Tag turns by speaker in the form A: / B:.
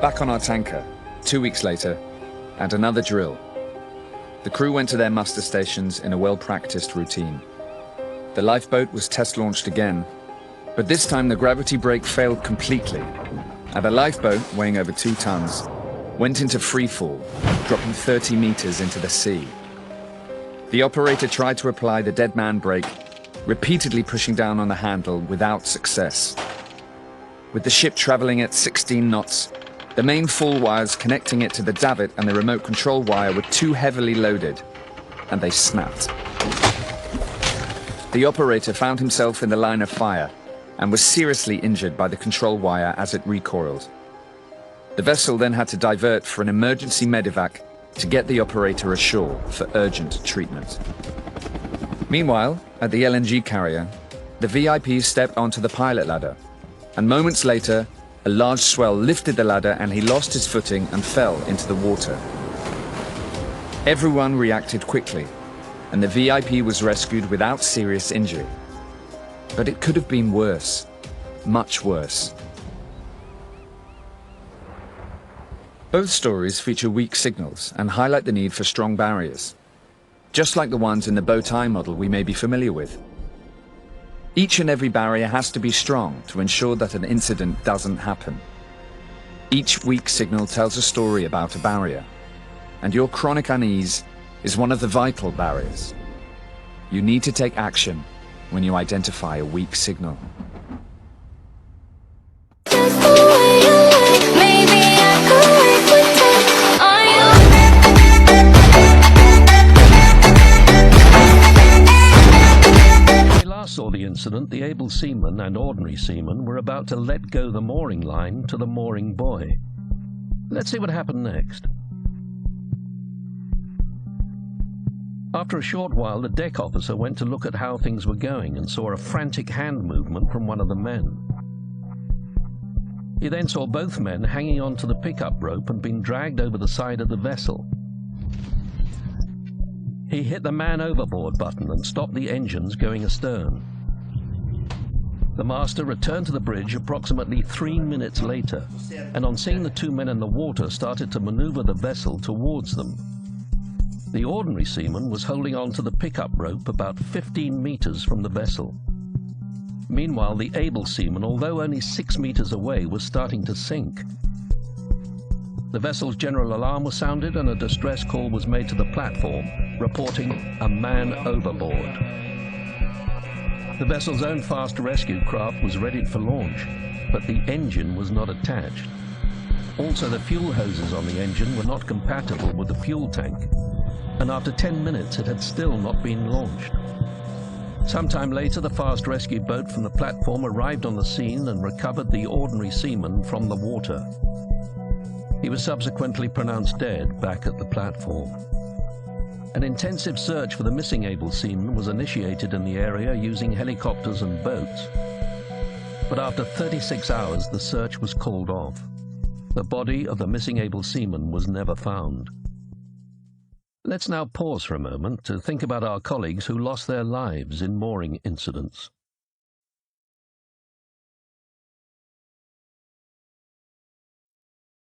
A: Back on our tanker, 2 weeks later, and another drill. The crew went to their muster stations in a well-practiced routine. The lifeboat was test-launched again, but this time the gravity brake failed completely, and the lifeboat, weighing over 2 tons, went into free fall, dropping 30 meters into the sea. The operator tried to apply the dead man brake, repeatedly pushing down on the handle without success. With the ship traveling at 16 knots, the main fall wires connecting it to the davit and the remote control wire were too heavily loaded, and they snapped. The operator found himself in the line of fire and was seriously injured by the control wire as it recoiled. The vessel then had to divert for an emergency medevac to get the operator ashore for urgent treatment. Meanwhile, at the LNG carrier, the VIP stepped onto the pilot ladder, and moments later, a large swell lifted the ladder and he lost his footing and fell into the water. Everyone reacted quickly, and the VIP was rescued without serious injury. But it could have been worse, much worse. Both stories feature weak signals and highlight the need for strong barriers, just like the ones in the bow tie model we may be familiar with. Each and every barrier has to be strong to ensure that an incident doesn't happen. Each weak signal tells a story about a barrier, and your chronic unease is one of the vital barriers. You need to take action when you identify a weak signal.
B: Saw the incident, the able seaman and ordinary seaman were about to let go the mooring line to the mooring buoy. Let's see what happened next. After a short while, the deck officer went to look at how things were going and saw a frantic hand movement from one of the men. He then saw both men hanging onto the pickup rope and being dragged over the side of the vessel. He hit the man overboard button and stopped the engines going astern. The master returned to the bridge approximately 3 minutes later, and on seeing the 2 men in the water, started to maneuver the vessel towards them. The ordinary seaman was holding on to the pickup rope about 15 meters from the vessel. Meanwhile, the able seaman, although only 6 meters away, was starting to sink. The vessel's general alarm was sounded and a distress call was made to the platform, reporting a man overboard. The vessel's own fast rescue craft was readied for launch, but the engine was not attached. Also, the fuel hoses on the engine were not compatible with the fuel tank, and after 10 minutes it had still not been launched. Sometime later, the fast rescue boat from the platform arrived on the scene and recovered the ordinary seaman from the water. He was subsequently pronounced dead back at the platform. An intensive search for the missing able seaman was initiated in the area using helicopters and boats. But after 36 hours, the search was called off. The body of the missing able seaman was never found. Let's now pause for a moment to think about our colleagues who lost their lives in mooring incidents.